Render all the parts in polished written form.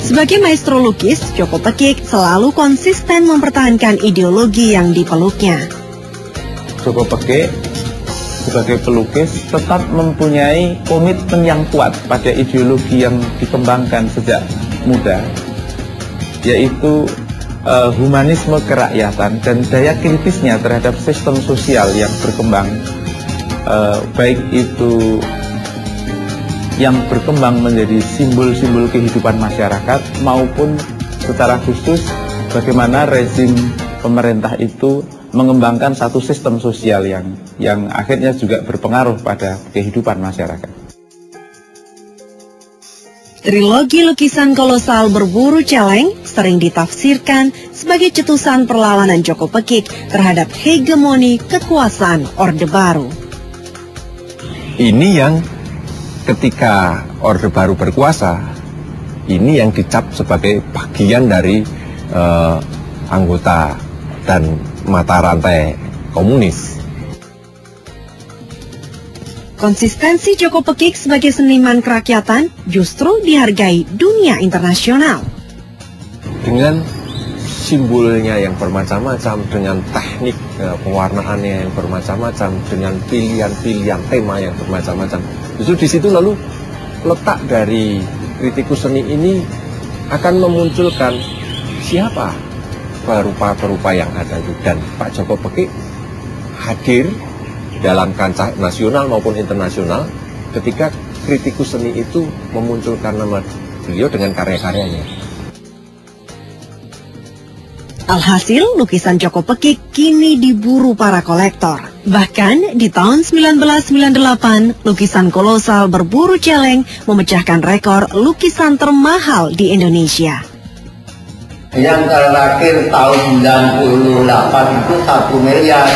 Sebagai maestro lukis, Joko Pekik selalu konsisten mempertahankan ideologi yang dipeluknya. Joko Pekik sebagai pelukis tetap mempunyai komitmen yang kuat pada ideologi yang dikembangkan sejak muda, yaitu humanisme kerakyatan dan daya kritisnya terhadap sistem sosial yang berkembang, baik itu yang berkembang menjadi simbol-simbol kehidupan masyarakat maupun secara khusus bagaimana rezim pemerintah itu mengembangkan satu sistem sosial yang akhirnya juga berpengaruh pada kehidupan masyarakat. Trilogi lukisan kolosal Berburu Celeng sering ditafsirkan sebagai cetusan perlawanan Joko Pekik terhadap hegemoni kekuasaan Orde Baru. Ini yang ketika Orde Baru berkuasa, ini yang dicap sebagai bagian dari anggota dan mata rantai komunis. Konsistensi Joko Pekik sebagai seniman kerakyatan justru dihargai dunia internasional. Dengan simbolnya yang bermacam-macam, dengan teknik pewarnaannya yang bermacam-macam, dengan pilihan-pilihan tema yang bermacam-macam. Justru di situ lalu letak dari kritikus seni ini akan memunculkan siapa perupa-perupa yang ada itu. Dan Pak Joko Pekik hadir dalam kancah nasional maupun internasional ketika kritikus seni itu memunculkan nama beliau dengan karya-karyanya. Alhasil, lukisan Joko Pekik kini diburu para kolektor. Bahkan di tahun 1998, lukisan kolosal Berburu Celeng memecahkan rekor lukisan termahal di Indonesia. Yang terakhir tahun 98 itu 1 miliar.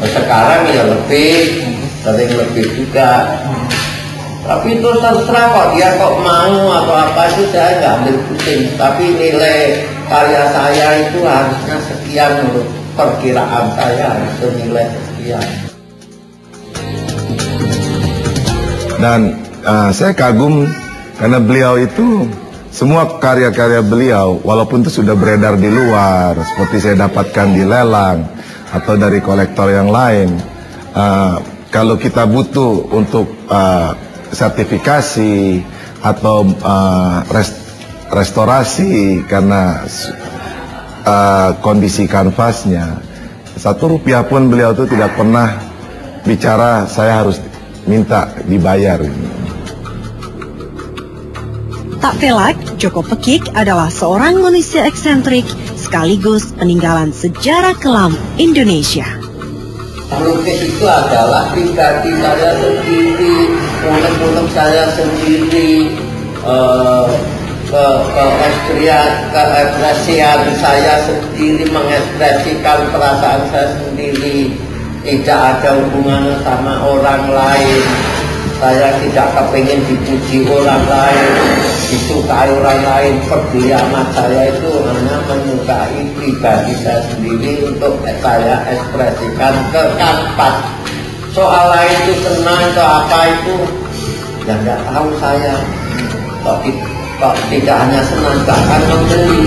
Sekarang ya lebih, sering lebih juga. Tapi itu terserah kok dia kok mau atau apa itu saya nggak ambil pusing. Tapi nilai karya saya itu harusnya sekian menurut perkiraan saya harus senilai sekian. Dan saya kagum karena beliau itu semua karya-karya beliau walaupun itu sudah beredar di luar seperti saya dapatkan di lelang atau dari kolektor yang lain, kalau kita butuh untuk sertifikasi atau restorasi karena kondisi kanvasnya, Rp1 pun beliau itu tidak pernah bicara saya harus minta dibayar. Tak pelak, Joko Pekik adalah seorang manusia eksentrik sekaligus peninggalan sejarah kelam Indonesia. Melukis itu adalah pribadi saya sendiri, unek-unek saya sendiri, keekspresian saya sendiri, mengekspresikan perasaan saya sendiri, tidak ada hubungannya sama orang lain. Saya tidak kepingin dipuji orang lain, disukai orang lain. Peduli amat saya itu hanya menyukai pribadi saya sendiri untuk saya ekspresikan ke kanvas. Soal lain itu senang atau apa itu, ya nggak tahu saya. Kok tidak hanya senang, bahkan membeli.